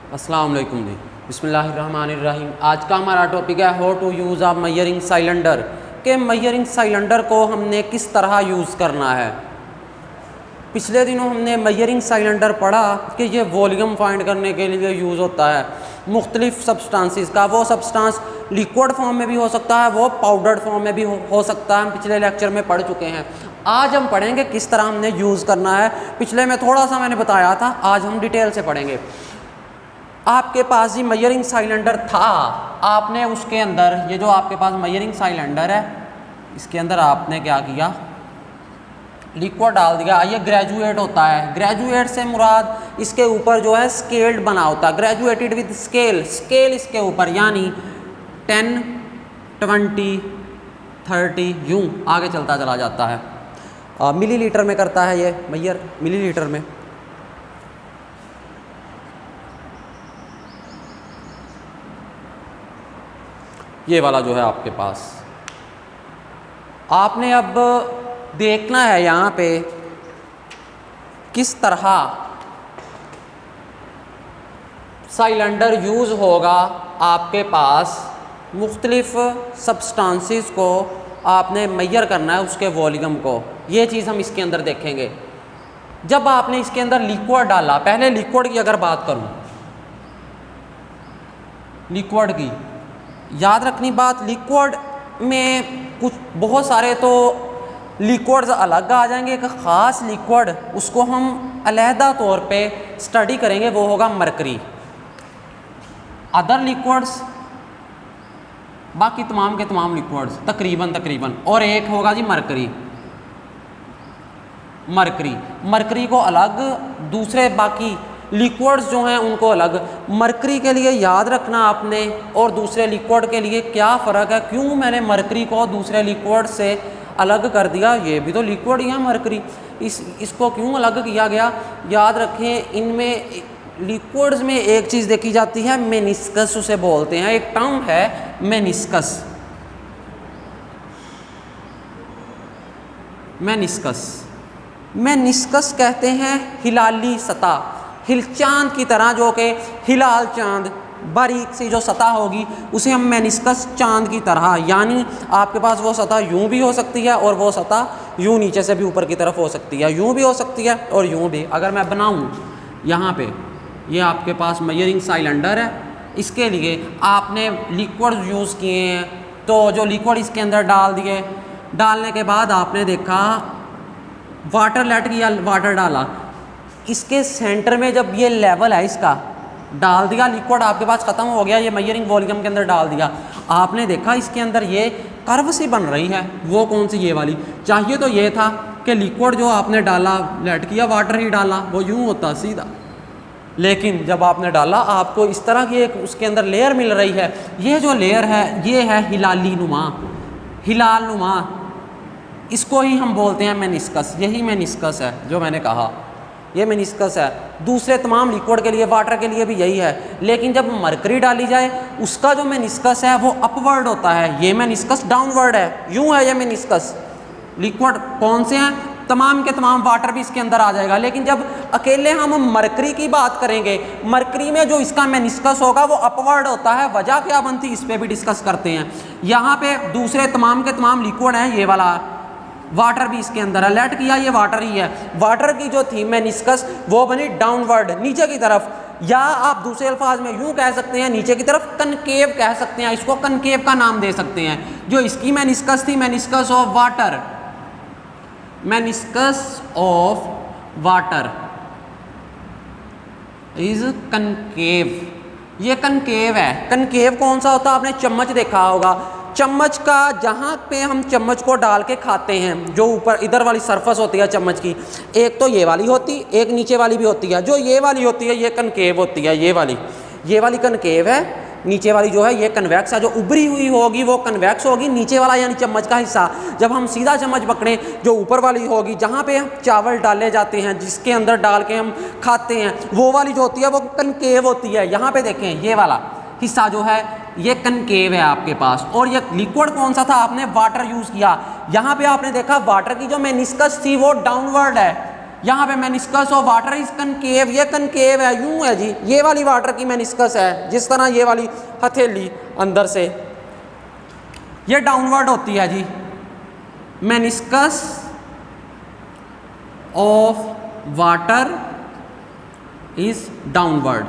अस्सलाम वालेकुम जी। बिस्मिल्लाहिर्रहमानिर्रहीम। आज का हमारा टॉपिक है how to use a measuring cylinder के मेजरिंग सिलेंडर को हमने किस तरह यूज़ करना है। पिछले दिनों हमने मेजरिंग सिलेंडर पढ़ा कि ये वॉल्यूम फाइंड करने के लिए यूज़ होता है मुख्तलिफ सब्सटेंसेस का। वो सब्सटेंस लिक्विड फॉर्म में भी हो सकता है, वो पाउडर्ड फॉर्म में भी हो सकता है। हम पिछले लेक्चर में पढ़ चुके हैं। आज हम पढ़ेंगे किस तरह हमने यूज़ करना है। पिछले में थोड़ा सा मैंने बताया था, आज हम डिटेल से पढ़ेंगे। आपके पास ही मेजरिंग सिलेंडर था, आपने उसके अंदर ये जो आपके पास मेजरिंग सिलेंडर है इसके अंदर आपने क्या किया, लिक्विड डाल दिया। ये ग्रेजुएट होता है। ग्रेजुएट से मुराद इसके ऊपर जो है स्केल्ड बना होता है, ग्रेजुएटेड विद स्केल। स्केल इसके ऊपर यानी 10, 20, 30 यूँ आगे चलता चला जाता है। मिलीलीटर में करता है ये मैयर, मिलीलीटर में। ये वाला जो है आपके पास, आपने अब देखना है यहाँ पे किस तरह सिलेंडर यूज़ होगा। आपके पास मुख्तलिफ सब्सटेंसेस को आपने मेजर करना है, उसके वॉल्यूम को। ये चीज़ हम इसके अंदर देखेंगे। जब आपने इसके अंदर लिक्विड डाला, पहले लिक्विड की अगर बात करूँ, लिक्विड की याद रखनी बात, लिक्विड में कुछ बहुत सारे तो लिक्विड्स अलग आ जाएंगे। एक ख़ास लिक्विड उसको हम अलहदा तौर पे स्टडी करेंगे, वो होगा मरकरी। अदर लिक्विड्स, बाकी तमाम के तमाम लिक्विड्स तकरीबन और एक होगा जी मरकरी। मरकरी को अलग, दूसरे बाकी लिक्विड्स जो हैं उनको अलग। मरकरी के लिए याद रखना आपने, और दूसरे लिक्विड के लिए क्या फ़र्क है, क्यों मैंने मरकरी को दूसरे लिक्विड से अलग कर दिया। ये भी तो लिक्विड ही है मरकरी, इसको क्यों अलग किया गया। याद रखें, इनमें लिक्विड्स में एक चीज़ देखी जाती है, मेनिस्कस उसे बोलते हैं। एक टर्म है मेनिस्कस। मेनिस्कस कहते हैं हिलाली सतह, चांद की तरह, जो कि हिलाल चांद बारीक सी जो सतह होगी उसे हम मेनिस्कस, चांद की तरह। यानी आपके पास वो सतह यूं भी हो सकती है और वो सतह यूं नीचे से भी ऊपर की तरफ हो सकती है, यूं भी हो सकती है और यूं भी। अगर मैं बनाऊं यहाँ पे, ये आपके पास मेजरिंग सिलेंडर है, इसके लिए आपने लिक्विड यूज़ किए हैं, तो जो लिक्विड इसके अंदर डाल दिए, डालने के बाद आपने देखा वाटर लेट किया, वाटर डाला, इसके सेंटर में जब ये लेवल है इसका डाल दिया, लिक्विड आपके पास ख़त्म हो गया, ये मेजरिंग वॉल्यूम के अंदर डाल दिया। आपने देखा इसके अंदर ये कर्व सी बन रही है, वो कौन सी, ये वाली। चाहिए तो ये था कि लिक्विड जो आपने डाला, लेट किया, वाटर ही डाला, वो यूँ होता सीधा, लेकिन जब आपने डाला आपको इस तरह की एक उसके अंदर लेयर मिल रही है। ये जो लेयर है ये है हिलाल नुमा, इसको ही हम बोलते हैं मेनिस्कस। यही मेनिस्कस है जो मैंने कहा, ये मेनिस्कस है। दूसरे तमाम लिक्विड के लिए, वाटर के लिए भी यही है। लेकिन जब मरकरी डाली जाए उसका जो मेनिस्कस है वो अपवर्ड होता है, ये मेनिस्कस डाउनवर्ड है, यूं है ये मेनिस्कस। लिक्विड कौन से हैं, तमाम के तमाम, वाटर भी इसके अंदर आ जाएगा। लेकिन जब अकेले हम मरकरी की बात करेंगे, मरकरी में जो इसका मेनिस्कस होगा वो अपवर्ड होता है। वजह क्या बनती, इस पर भी डिस्कस करते हैं। यहाँ पे दूसरे तमाम के तमाम लिक्विड हैं, ये वाला वाटर भी इसके अंदर है, लेट किया, ये वाटर ही है। वाटर की जो थी मेनिस्कस वो बनी डाउनवर्ड, नीचे की तरफ, या आप दूसरे अल्फाज में यूं कह सकते हैं नीचे की तरफ, कनकेव कह सकते हैं, इसको कनकेव का नाम दे सकते हैं। जो इसकी मेनिस्कस थी, meniscus of water, meniscus of water is concave. ये कनकेव है। कनकेव कौन सा होता है, आपने चम्मच देखा होगा, चम्मच का जहाँ पे हम चम्मच को डाल के खाते हैं, जो ऊपर इधर वाली सरफेस होती है चम्मच की, एक तो ये वाली होती, एक नीचे वाली भी होती है। जो ये वाली होती है ये कनकेव होती है, ये वाली कनकेव है। नीचे वाली जो है ये कन्वेक्स है, जो उभरी हुई होगी वो कन्वेक्स होगी। नीचे वाला यानी चम्मच का हिस्सा, जब हम सीधा चम्मच पकड़ें, जो ऊपर वाली होगी जहाँ पे हम चावल डाले जाते हैं, जिसके अंदर डाल के हम खाते हैं, वो वाली जो होती है वो कनकेव होती है। यहाँ पे देखें ये वाला हिस्सा जो है ये कनकेव है आपके पास। और ये लिक्विड कौन सा था, आपने वाटर यूज़ किया। यहाँ पे आपने देखा वाटर की जो मेनिस्कस थी वो डाउनवर्ड है, यहाँ पे meniscus of water is concave, ये कनकेव है, यूं है जी, ये वाली वाटर की मेनिस्कस है, जिस तरह ये वाली हथेली अंदर से ये डाउनवर्ड होती है जी। Meniscus of water is downward.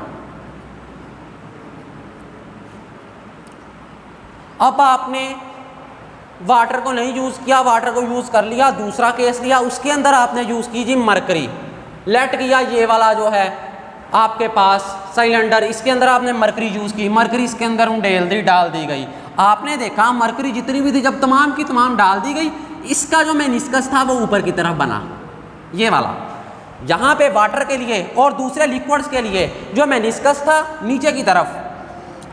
अब आपने वाटर को नहीं यूज़ किया, वाटर को यूज़ कर लिया, दूसरा केस लिया, उसके अंदर आपने यूज़ की जी मरकरी। लेट किया ये वाला जो है आपके पास सिलेंडर, इसके अंदर आपने मरकरी यूज़ की, मरकरी इसके अंदर डाल दी गई। आपने देखा मरकरी जितनी भी थी जब तमाम की तमाम डाल दी गई, इसका जो मेनिस्कस था वो ऊपर की तरफ बना, ये वाला। यहाँ पे वाटर के लिए और दूसरे लिक्विड्स के लिए जो मेनिस्कस था नीचे की तरफ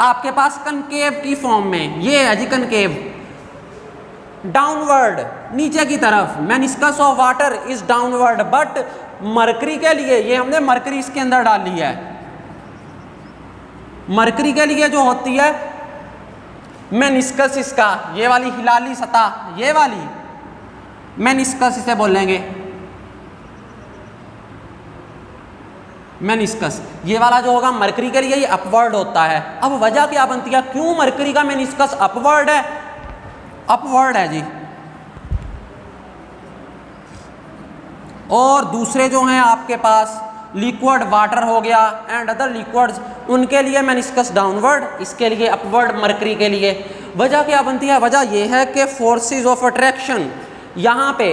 आपके पास कनकेव की फॉर्म में, ये है जी कनकेव, डाउनवर्ड नीचे की तरफ। Meniscus of water is downward, but mercury के लिए ये हमने मरकरी इसके अंदर डाली है। मरकरी के लिए जो होती है मेनिस्कस, इसका ये वाली हिलाली सतह, ये वाली मेनिस्कस इसे बोलेंगे, मेनिस्कस ये वाला जो होगा मरकरी के लिए ये अपवर्ड होता है। अब वजह क्या बनती है, क्यों मरकरी का मेनिस्कस अपवर्ड है? अपवर्ड है जी। और दूसरे जो हैं आपके पास लिक्विड वाटर हो गया एंड अदर लिक्विड्स, उनके लिए मेनिस्कस डाउनवर्ड, इसके लिए अपवर्ड मरकरी के लिए। वजह क्या बनती है? वजह यह है कि फोर्सेस ऑफ अट्रैक्शन यहाँ पे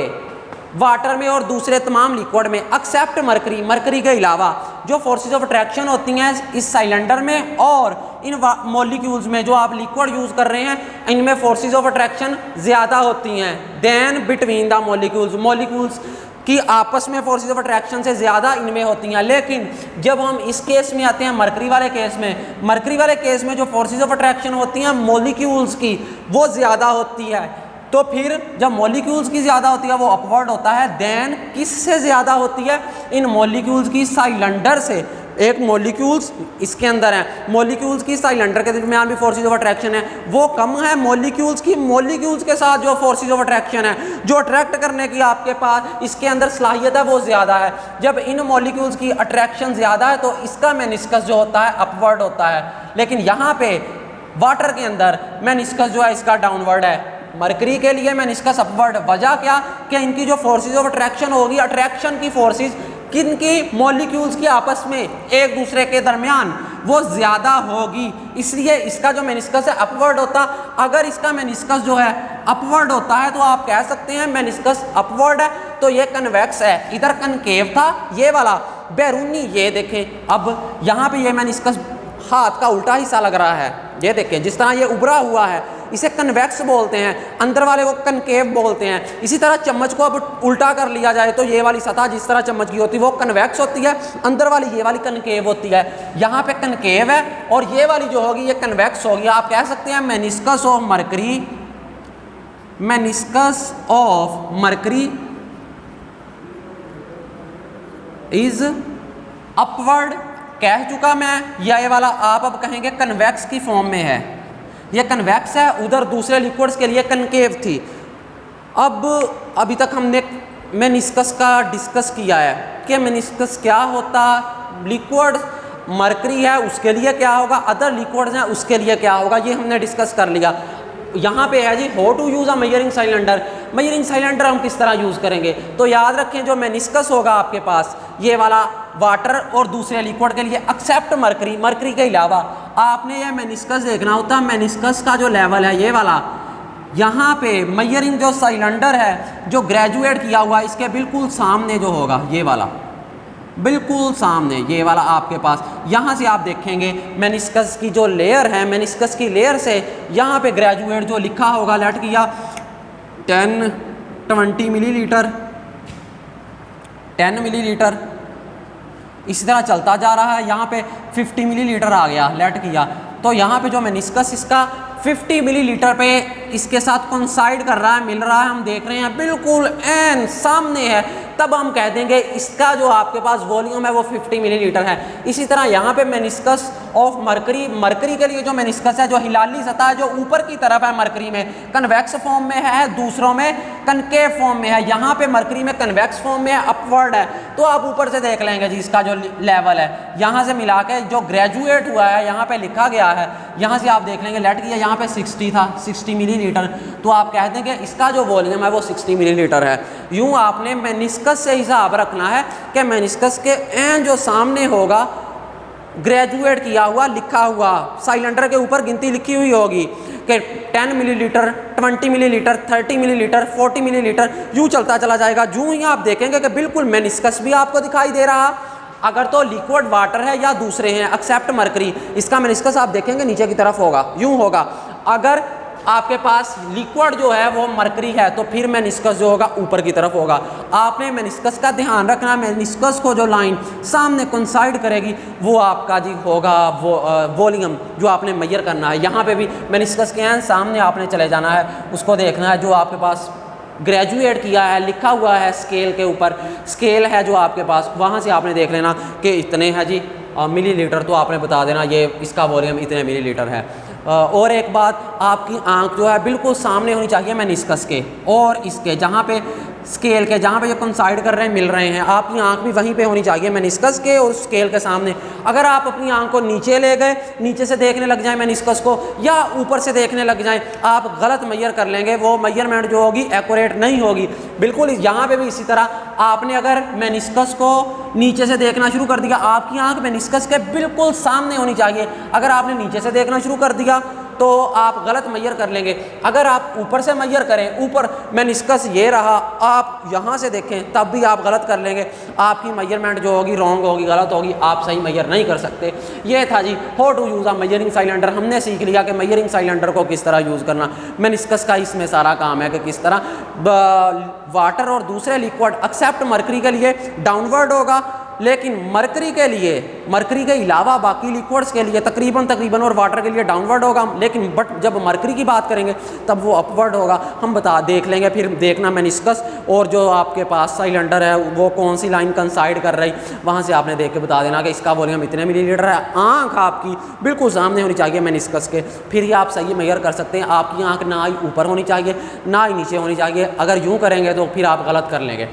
वाटर में और दूसरे तमाम लिक्विड में एक्सेप्ट मरकरी, मरकरी के अलावा जो फोर्सेस ऑफ अट्रैक्शन होती हैं इस सिलेंडर में और इन मॉलिक्यूल्स में जो आप लिक्विड यूज़ कर रहे हैं, इनमें फोर्सेस ऑफ अट्रैक्शन ज़्यादा होती हैं then between the molecules. Molecules की आपस में फोर्सेस ऑफ अट्रैक्शन से ज़्यादा इनमें होती हैं। लेकिन जब हम इस केस में आते हैं मरकरी वाले केस में, मरकरी वाले केस में जो फोर्सेस ऑफ अट्रैक्शन होती हैं मॉलिक्यूल्स की वो ज़्यादा होती है। तो फिर जब मॉलिक्यूल्स की ज़्यादा होती है वो अपवर्ड होता है। देन किससे ज़्यादा होती है? इन मॉलिक्यूल्स की सिलेंडर से। एक मॉलिक्यूल्स इसके अंदर है, मॉलिक्यूल्स की सिलेंडर के दरमियान भी फोर्सेस ऑफ अट्रैक्शन है, वो कम है मॉलिक्यूल्स की। मॉलिक्यूल्स के साथ जो फोर्सेस ऑफ अट्रैक्शन है, जो अट्रैक्ट करने की आपके पास इसके अंदर सलाहियत है वो ज़्यादा है। जब इन मॉलिक्यूल्स की अट्रैक्शन ज़्यादा है तो इसका मेनिस्कस जो होता है अपवर्ड होता है। लेकिन यहाँ पे वाटर के अंदर मेनिस्कस जो है इसका डाउनवर्ड है। मरकरी के लिए मेनिस्कस अपवर्ड। वजह क्या कि इनकी जो फोर्सेस ऑफ अट्रैक्शन होगी, अट्रैक्शन की फोर्सेस किन की? मॉलिक्यूल्स की आपस में एक दूसरे के दरमियान वो ज़्यादा होगी, इसलिए इसका जो मेनिस्कस है अपवर्ड होता। अगर इसका मेनिस्कस जो है अपवर्ड होता है तो आप कह सकते हैं मेनिस्कस अपवर्ड है, तो ये कन्वेक्स है। इधर कनकेव था ये वाला, बैरूनी, ये देखें। अब यहाँ पे ये मेनिस्कस हाथ का उल्टा हिस्सा लग रहा है, ये देखें जिस तरह ये उभरा हुआ है, इसे कन्वेक्स बोलते हैं, अंदर वाले को कनकेव बोलते हैं। इसी तरह चम्मच को अब उल्टा कर लिया जाए तो ये वाली सतह जिस तरह चम्मच की होती है वो कन्वेक्स होती है, अंदर वाली ये वाली कनकेव होती है। यहाँ पे कनकेव है और ये वाली जो होगी ये कन्वेक्स होगी। आप कह सकते हैं meniscus of mercury, meniscus of mercury is upward. कह चुका मैं, ये वाला आप अब कहेंगे कन्वेक्स की फॉर्म में है, ये कन्वेक्स है, उधर दूसरे लिक्विड्स के लिए कनकेव थी। अब अभी तक हमने मेनिस्कस का डिस्कस किया है कि मेनिस्कस क्या होता, लिक्विड मरकरी है उसके लिए क्या होगा, अदर लिक्विड्स हैं उसके लिए क्या होगा, ये हमने डिस्कस कर लिया। यहाँ पे है जी how to use a measuring cylinder. Measuring cylinder हम किस तरह यूज़ करेंगे? तो याद रखें जो मेनिस्कस होगा आपके पास ये वाला वाटर और दूसरे लिक्विड के लिए एक्सेप्ट मरकरी, मरकरी के अलावा आपने ये मेनिस्कस देखना होता है। मेनिस्कस का जो लेवल है ये वाला, यहाँ पे मेजरिंग जो सिलेंडर है जो ग्रेजुएट किया हुआ है इसके बिल्कुल सामने जो होगा ये वाला, बिल्कुल सामने ये वाला आपके पास, यहाँ से आप देखेंगे मेनिस्कस की जो लेयर है, मेनिस्कस की लेयर से यहाँ पे ग्रेजुएट जो लिखा होगा, लेट किया 10-20 मिलीलीटर, 10 मिलीलीटर, इसी तरह चलता जा रहा है। यहाँ पे 50 मिलीलीटर आ गया, लेट किया, तो यहाँ पे जो मेनिस्कस इसका 50 मिलीलीटर पे इसके साथ कोइंसाइड कर रहा है, मिल रहा है, हम देख रहे हैं बिल्कुल एन सामने है। तब हम कह देंगे इसका जो आपके पास वॉल्यूम है वो 50 मिलीलीटर है। इसी तरह यहाँ पे मेनिस्कस ऑफ मरकरी, मरकरी के लिए जो मेनिस्कस है, जो हिलाली सतह है, जो ऊपर की तरफ है मरकरी में कन्वेक्स फॉर्म में है, दूसरों में कनकेव फॉर्म में है। यहाँ पे मरकरी में कन्वेक्स फॉर्म में है, अपवर्ड है, तो आप ऊपर से देख लेंगे जी इसका जो लेवल है, यहाँ से मिला के जो ग्रेजुएट हुआ है यहाँ पे लिखा गया है, यहाँ से आप देख लेंगे लेट किया यहाँ पे 60 था, 60 मिलीलीटर, तो आप कह देंगे इसका जो वॉल्यूम है वो 60 मिलीलीटर है। यूँ आपने मेनिस्कस से हिसाब रखना है कि मेनिस्कस के एन जो सामने होगा ग्रेजुएट किया हुआ लिखा हुआ सिलेंडर के ऊपर गिनती लिखी हुई होगी कि 10 मिलीलीटर, 20 मिलीलीटर, 30 मिलीलीटर, 40 मिलीलीटर, यूँ चलता चला जाएगा। यूँ ही आप देखेंगे कि बिल्कुल मेनिस्कस भी आपको दिखाई दे रहा, अगर तो लिक्विड वाटर है या दूसरे हैं एक्सेप्ट मरकरी, इसका मेनिस्कस आप देखेंगे नीचे की तरफ होगा, यूँ होगा। अगर आपके पास लिक्विड जो है वो मरकरी है तो फिर मेनिस्कस जो होगा ऊपर की तरफ होगा। आपने मेनिस्कस का ध्यान रखना, मेनिस्कस को जो लाइन सामने कोइंसाइड करेगी वो आपका जी होगा वो वॉल्यूम जो आपने मेजर करना है। यहाँ पे भी मेनिस्कस के एंड सामने आपने चले जाना है, उसको देखना है जो आपके पास ग्रेजुएट किया है, लिखा हुआ है स्केल के ऊपर, स्केल है जो आपके पास, वहाँ से आपने देख लेना कि इतने है जी मिलीलीटर, तो आपने बता देना ये इसका वॉल्यूम इतने मिलीलीटर है। और एक बात, आपकी आंख जो है बिल्कुल सामने होनी चाहिए मेनिस्कस के और इसके, जहाँ पे स्केल के, जहाँ पे ये कोइंसाइड कर रहे हैं, मिल रहे हैं, आपकी आंख भी वहीं पे होनी चाहिए मेनिस्कस के और स्केल के सामने। अगर आप अपनी आंख को नीचे ले गए, नीचे से देखने लग जाएं मेनिस्कस को, या ऊपर से देखने लग जाएं, आप गलत मेजर कर लेंगे, वो मेजरमेंट जो होगी एक्यूरेट नहीं होगी बिल्कुल। यहाँ पे भी इसी तरह आपने अगर मेनिस्कस को नीचे से देखना शुरू कर दिया, आपकी आंख मेनिस्कस के बिल्कुल सामने होनी चाहिए। अगर आपने नीचे से देखना शुरू कर दिया तो आप गलत मेजर कर लेंगे। अगर आप ऊपर से मेजर करें, ऊपर मेनिस्कस ये रहा, आप यहाँ से देखें, तब भी आप गलत कर लेंगे, आपकी मेजरमेंट जो होगी रॉन्ग होगी, गलत होगी, आप सही मेजर नहीं कर सकते। ये था जी how to use a measuring cylinder. हमने सीख लिया कि मेजरिंग सिलेंडर को किस तरह यूज़ करना। मेनिस्कस का इसमें सारा काम है कि किस तरह वाटर और दूसरे लिक्विड एक्सेप्ट मरकरी के लिए डाउनवर्ड होगा, लेकिन मरकरी के लिए, मरकरी के अलावा बाकी लिक्विड्स के लिए तकरीबन और वाटर के लिए डाउनवर्ड होगा, लेकिन बट जब मरकरी की बात करेंगे तब वो अपवर्ड होगा। हम देख लेंगे, फिर देखना मेनिस्कस और जो आपके पास सिलेंडर है वो कौन सी लाइन कंसाइड कर रही, वहाँ से आपने देख के बता देना कि इसका वॉल्यूम इतने मिलीलीटर है। आँख आपकी बिल्कुल सामने होनी चाहिए मेनिस्कस के, फिर ही आप सही मेजर कर सकते हैं। आपकी आँख ना ही ऊपर होनी चाहिए ना ही नीचे होनी चाहिए, अगर यूँ करेंगे तो फिर आप गलत कर लेंगे।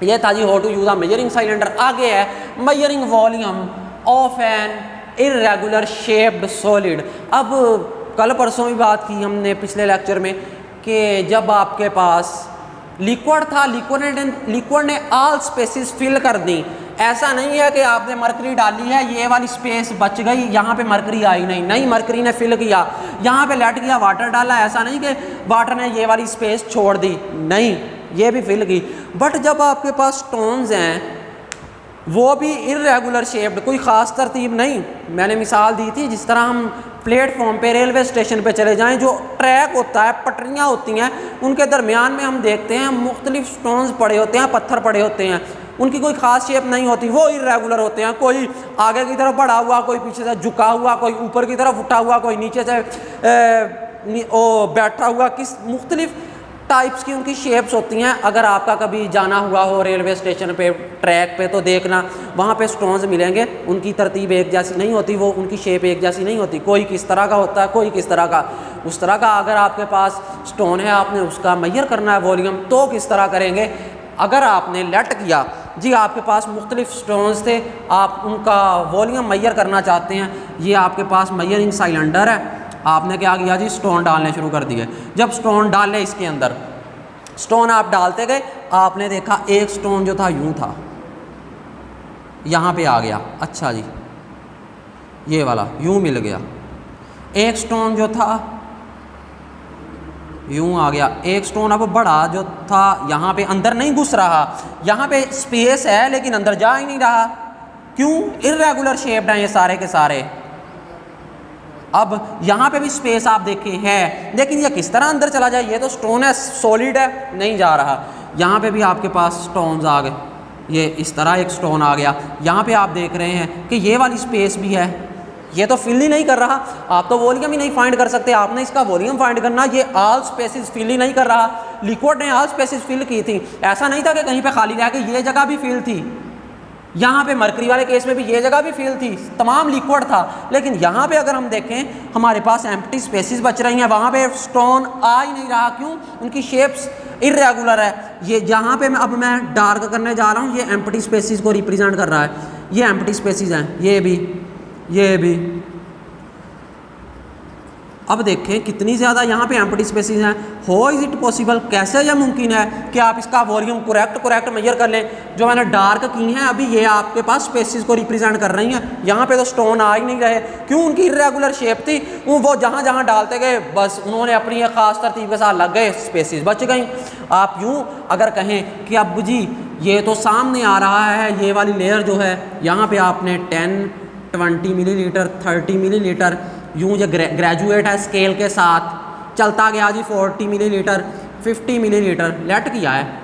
ये था जी how to use a measuring cylinder. आगे है measuring volume of an irregular shaped solid. अब कल परसों भी बात की हमने पिछले लेक्चर में कि जब आपके पास लिक्विड था, लिक्विड ने ऑल स्पेसिस फिल कर दी। ऐसा नहीं है कि आपने मरकरी डाली है, ये वाली स्पेस बच गई, यहाँ पे मरकरी आई नहीं, मरकरी ने फिल किया, यहाँ पे लेट गया, वाटर डाला, ऐसा नहीं कि वाटर ने ये वाली स्पेस छोड़ दी, नहीं, ये भी फिल की। बट जब आपके पास स्टोन्स हैं वो भी इर्रेगुलर शेप्ड, कोई ख़ास तरतीब नहीं। मैंने मिसाल दी थी, जिस तरह हम प्लेटफॉर्म पे रेलवे स्टेशन पे चले जाएं, जो ट्रैक होता है, पटरियाँ होती हैं, उनके दरमियान में हम देखते हैं मुख्तलिफ स्टोन्स पड़े होते हैं, पत्थर पड़े होते हैं, उनकी कोई ख़ास शेप नहीं होती, वो इर्रेगुलर होते हैं। कोई आगे की तरफ बढ़ा हुआ, कोई पीछे से झुका हुआ, कोई ऊपर की तरफ उठा हुआ, कोई नीचे से बैठा हुआ, किस मुख्तलिफ टाइप्स की उनकी शेप्स होती हैं। अगर आपका कभी जाना हुआ हो रेलवे स्टेशन पे, ट्रैक पे, तो देखना वहाँ पे स्टोन्स मिलेंगे, उनकी तरतीब एक जैसी नहीं होती, वो उनकी शेप एक जैसी नहीं होती, कोई किस तरह का होता है, कोई किस तरह का, उस तरह का। अगर आपके पास स्टोन है, आपने उसका मेजर करना है वॉल्यूम, तो किस तरह करेंगे। अगर आपने लेट किया जी, आपके पास मुख्तलिफ स्टोन्स थे, आप उनका वॉल्यूम मेजर करना चाहते हैं, ये आपके पास मेजरिंग सिलेंडर है, आपने क्या किया जी, स्टोन डालने शुरू कर दिए। जब स्टोन डाले, इसके अंदर स्टोन आप डालते गए, आपने देखा एक स्टोन जो था यूं था, यहाँ पे आ गया, अच्छा जी ये वाला यूं मिल गया। एक स्टोन जो था यूं आ गया, एक स्टोन अब बड़ा जो था यहाँ पे अंदर नहीं घुस रहा, यहाँ पे स्पेस है लेकिन अंदर जा ही नहीं रहा। क्यों? इर्रेगुलर शेप्ड हैं ये सारे के सारे। अब यहाँ पे भी स्पेस आप देखें है, लेकिन ये किस तरह अंदर चला जाए, ये तो स्टोन है, सॉलिड है, नहीं जा रहा। यहाँ पे भी आपके पास स्टोन्स आ गए, ये इस तरह एक स्टोन आ गया। यहाँ पे आप देख रहे हैं कि ये वाली स्पेस भी है, ये तो फिल ही नहीं कर रहा। आप तो वॉल्यूम ही नहीं फाइंड कर सकते, आपने इसका वॉल्यूम फाइंड करना, ये ऑल स्पेसिस फिल ही नहीं कर रहा। लिक्विड ने ऑल स्पेसिस फिल की थी। ऐसा नहीं था कि कहीं पे खाली रह के ये जगह भी फिल थी, यहाँ पे मरकरी वाले केस में भी ये जगह भी फिल थी, तमाम लिक्विड था। लेकिन यहाँ पे अगर हम देखें हमारे पास एम्प्टी स्पेसिस बच रही हैं, वहाँ पे स्टोन आ ही नहीं रहा। क्यों? उनकी शेप्स इरेगुलर है। ये जहाँ पे मैं डार्क करने जा रहा हूँ ये एम्प्टी स्पेसिस को रिप्रेजेंट कर रहा है। ये एम्प्टी स्पेसिस हैं, ये भी। अब देखें कितनी ज़्यादा यहाँ पे एम्प्टी स्पेसिस हैं। हो इज़ इट पॉसिबल, कैसे यह मुमकिन है कि आप इसका वॉल्यूम करेक्ट मेजर कर लें। जो मैंने डार्क की हैं अभी ये आपके पास स्पेसिस को रिप्रेजेंट कर रही हैं। यहाँ पे तो स्टोन आ ही नहीं रहे। क्यों? उनकी इरेगुलर शेप थी, वो जहाँ जहाँ डालते गए बस उन्होंने अपनी एक ख़ास तरतीब के साथ लग गए, स्पेसिस बच गई। आप यूँ अगर कहें कि अब जी ये तो सामने आ रहा है, ये वाली लेयर जो है यहाँ पर आपने 10, 20 मिलीलीटर, 30 मिलीलीटर यूँ जो ग्रेजुएट है स्केल के साथ चलता गया जी, 40 मिलीलीटर, 50 मिलीलीटर लेट किया है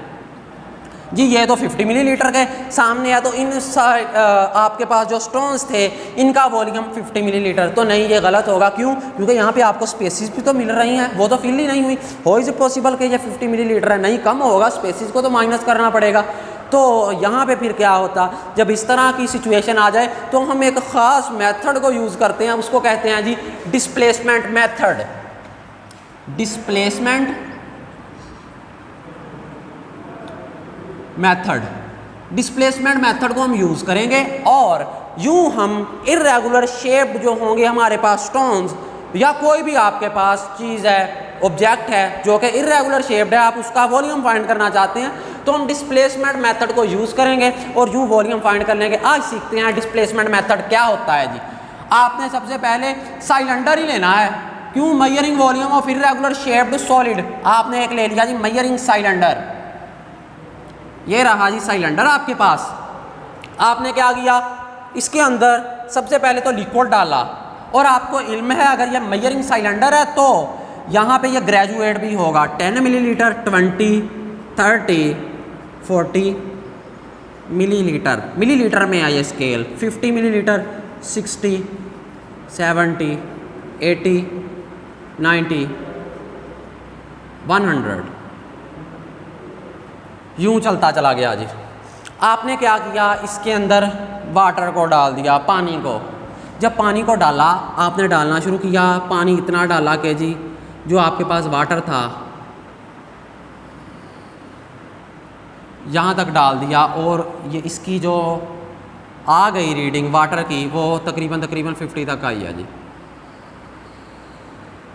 जी। ये तो 50 मिलीलीटर के सामने है, तो इन आपके पास जो स्टोन्स थे इनका वॉल्यूम 50 मिलीलीटर तो नहीं, ये गलत होगा। क्यों? क्योंकि यहाँ पे आपको स्पेसिस भी तो मिल रही हैं, वो तो फिल ही नहीं हुई। हो इज़ इट पॉसिबल कि ये 50 मिलीलीटर है? नहीं, कम होगा, स्पेसिस को तो माइनस करना पड़ेगा। तो यहाँ पे फिर क्या होता, जब इस तरह की सिचुएशन आ जाए तो हम एक ख़ास मेथड को यूज़ करते हैं, उसको कहते हैं जी डिस्प्लेसमेंट मेथड। डिस्प्लेसमेंट मेथड को हम यूज़ करेंगे और यूँ हम इर्रेगुलर शेप्ड जो होंगे हमारे पास स्टोन्स या कोई भी आपके पास चीज़ है, ऑब्जेक्ट है जो कि इर्रेगुलर शेप्ड है, आप उसका वॉल्यूम फाइंड करना चाहते हैं तो हम डिस्प्लेसमेंट मेथड को यूज़ करेंगे और यूँ वॉल्यूम फाइंड कर लेंगे। आज सीखते हैं डिस्प्लेसमेंट मेथड क्या होता है जी। आपने सबसे पहले साइलेंडर ही लेना है। क्यों? Measuring volume of irregular shaped solid. आपने एक ले लिया जी मेजरिंग साइलेंडर, ये रहा जी साइलेंडर आपके पास। आपने क्या किया, इसके अंदर सबसे पहले तो लिक्विड डाला और आपको इल्म है अगर ये मेजरिंग साइलेंडर है तो यहाँ पे ये ग्रेजुएट भी होगा। 10 मिलीलीटर, 20, 30, 40 मिलीलीटर में है ये स्केल। 50 मिलीलीटर, 60, 70, 80, 90, 100 यूँ चलता चला गया जी। आपने क्या किया, इसके अंदर वाटर को डाल दिया, पानी को। जब पानी को डाला, आपने डालना शुरू किया, पानी इतना डाला कि जी जो आपके पास वाटर था यहाँ तक डाल दिया और ये इसकी जो आ गई रीडिंग वाटर की वो तकरीबन 50 तक आई है जी।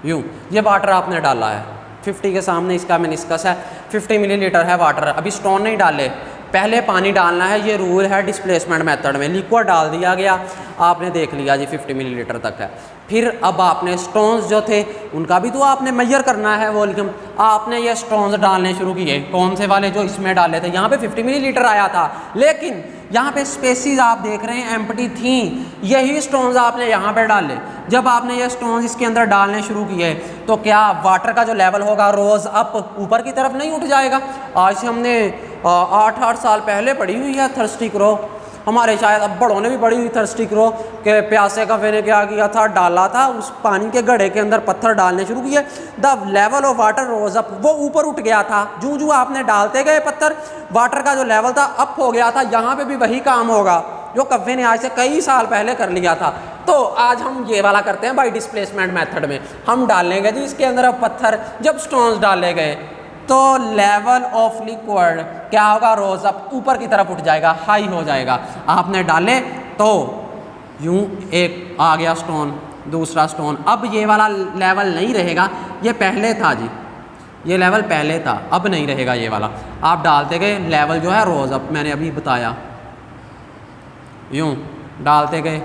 यूँ ये वाटर आपने डाला है, 50 के सामने इसका मेनिस्कस है, 50 मिलीलीटर है वाटर। अभी स्टोन नहीं डाले, पहले पानी डालना है, ये रूल है डिस्प्लेसमेंट मेथड में। लिक्विड डाल दिया गया, आपने देख लिया जी 50 मिलीलीटर तक है। फिर अब आपने स्टोन्स जो थे उनका भी तो आपने मेजर करना है वॉल्यूम। आपने ये स्टोन्स डालने शुरू किए, कौन से वाले, जो इसमें डाले थे। यहाँ पे 50 मिलीलीटर आया था, लेकिन यहाँ पे स्पेसिस आप देख रहे हैं एम्प्टी थी, यही स्टोन्स आपने यहाँ पे डाले। जब आपने ये स्टोन्स इसके अंदर डालने शुरू किए तो क्या वाटर का जो लेवल होगा रोज़ अप, ऊपर की तरफ नहीं उठ जाएगा। आज से हमने 8 साल पहले पढ़ी हुई है थर्स्टी क्रो, हमारे शायद अब बड़ों ने भी पढ़ी हुई थर्स्टी क्रो के प्यासे कफे ने क्या किया था, डाला था उस पानी के घड़े के अंदर पत्थर डालने शुरू किए। The level of water rose up, वो ऊपर उठ गया था। जूं जूं आपने डालते गए पत्थर, वाटर का जो लेवल था अप हो गया था। यहाँ पे भी वही काम होगा जो कफे ने आज से कई साल पहले कर लिया था। तो आज हम ये वाला करते हैं बाई डिस्प्लेसमेंट मेथड में। हम डालेंगे जी इसके अंदर अब पत्थर, जब स्टोन्स डाले गए तो लेवल ऑफ लिक्विड क्या होगा, रोज अप, ऊपर की तरफ उठ जाएगा, हाई हो जाएगा। आपने डाले तो यूं एक आ गया स्टोन, दूसरा स्टोन। अब ये वाला लेवल नहीं रहेगा, ये पहले था जी, ये लेवल पहले था, अब नहीं रहेगा ये वाला। आप डालते गए, लेवल जो है रोज अप, मैंने अभी बताया, यूं डालते गए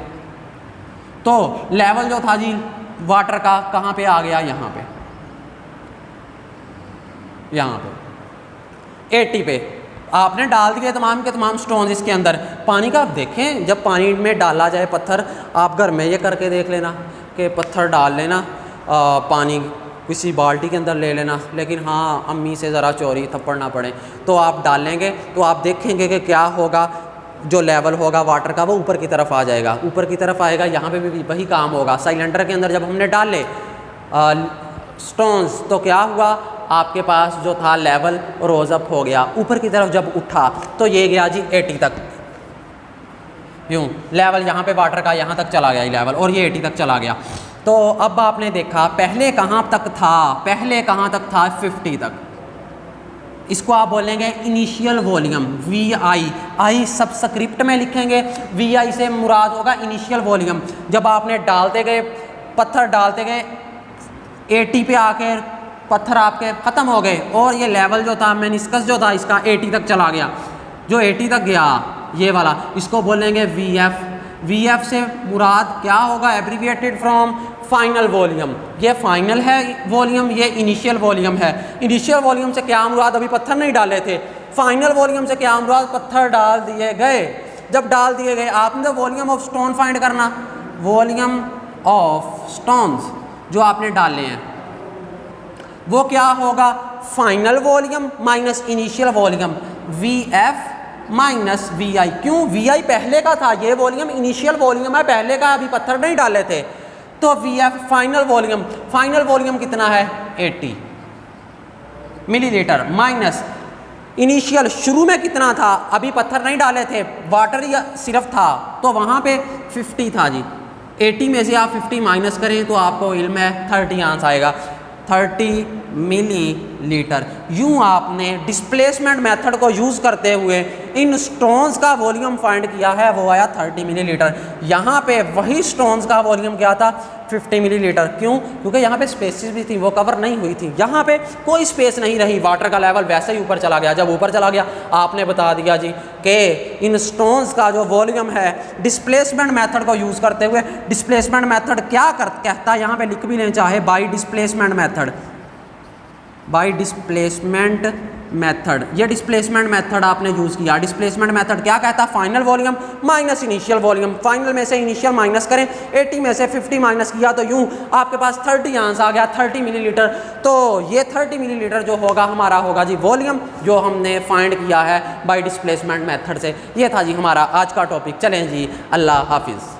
तो लेवल जो था जी वाटर का कहाँ पे आ गया, यहाँ पे, यहाँ पे 80 पे आपने डाल दिए तमाम के तमाम स्टोन्स इसके अंदर। पानी का आप देखें, जब पानी में डाला जाए पत्थर, आप घर में ये करके देख लेना कि पत्थर डाल लेना, पानी किसी बाल्टी के अंदर ले लेना, लेकिन हाँ अम्मी से ज़रा चोरी थप्पड़ ना पड़े। तो आप डालेंगे तो आप देखेंगे कि क्या होगा, जो लेवल होगा वाटर का वो ऊपर की तरफ आ जाएगा, ऊपर की तरफ आएगा। यहाँ पे भी वही काम होगा। सिलेंडर के अंदर जब हमने डाले स्टोन्स तो क्या हुआ, आपके पास जो था लेवल रोज अप हो गया, ऊपर की तरफ जब उठा तो ये गया जी 80 तक, यूँ लेवल यहाँ पे वाटर का यहाँ तक चला गया ये लेवल, और ये 80 तक चला गया। तो अब आपने देखा पहले कहाँ तक था, पहले कहाँ तक था 50 तक। इसको आप बोलेंगे इनिशियल वॉल्यूम, VI सबस्क्रिप्ट में लिखेंगे, VI से मुराद होगा इनिशियल वॉल्यूम। जब आपने डालते गए पत्थर डालते गए 80 पे आकर पत्थर आपके ख़त्म हो गए और ये लेवल जो था मेनिस्कस जो था इसका 80 तक चला गया, जो 80 तक गया ये वाला, इसको बोलेंगे VF। VF से मुराद क्या होगा, एब्रीविएटेड फ्रॉम फाइनल वॉल्यूम। ये फाइनल है वॉल्यूम, ये इनिशियल वॉल्यूम है। इनिशियल वॉल्यूम से क्या मुराद, अभी पत्थर नहीं डाले थे। फाइनल वॉल्यूम से क्या मुराद, पत्थर डाल दिए गए। जब डाल दिए गए आपने वॉल्यूम ऑफ स्टोन फाइंड करना, वॉल्यूम ऑफ स्टोन्स जो आपने डाले हैं वो क्या होगा, final volume minus initial volume, VF minus VI। क्यों, VI पहले का था, ये वॉल्यूम इनिशियल वॉल्यूम है, पहले का, अभी पत्थर नहीं डाले थे। तो VF final volume, final volume कितना है 80 मिलीलीटर, माइनस इनिशियल शुरू में कितना था, अभी पत्थर नहीं डाले थे, वाटर या सिर्फ था, तो वहाँ पे 50 था जी। 80 में से आप 50 माइनस करें तो आपको इल्म है 30 आंसर आएगा, 30 मिलीलीटर। यूँ आपने डिस्प्लेसमेंट मेथड को यूज़ करते हुए इन स्टोन्स का वॉल्यूम फाइंड किया है, वो आया 30 मिलीलीटर। यहाँ पे वही स्टोन्स का वॉल्यूम क्या था 50 मिलीलीटर। क्यों, क्योंकि यहाँ पे स्पेसेस भी थी, वो कवर नहीं हुई थी, यहाँ पे कोई स्पेस नहीं रही, वाटर का लेवल वैसे ही ऊपर चला गया। जब ऊपर चला गया आपने बता दिया जी कि इन स्टोन्स का जो वॉल्यूम है डिस्प्लेसमेंट मेथड को यूज़ करते हुए, डिस्प्लेसमेंट मेथड क्या कहता है, यहाँ पे लिख भी लें चाहे, by displacement method, by displacement method, ये डिस्प्लेसमेंट मेथड आपने यूज़ किया। डिस्प्लेसमेंट मेथड क्या कहता है, final volume minus initial volume, final में से इनिशियल माइनस करें, 80 में से 50 माइनस किया तो यूँ आपके पास 30 आंसर आ गया, 30 मिलीलीटर। तो ये 30 मिलीलीटर जो होगा हमारा होगा जी वॉल्यूम, जो हमने फाइंड किया है बाई डिस्प्लेसमेंट मेथड से। ये था जी हमारा आज का टॉपिक। चलें जी, अल्लाह हाफिज़।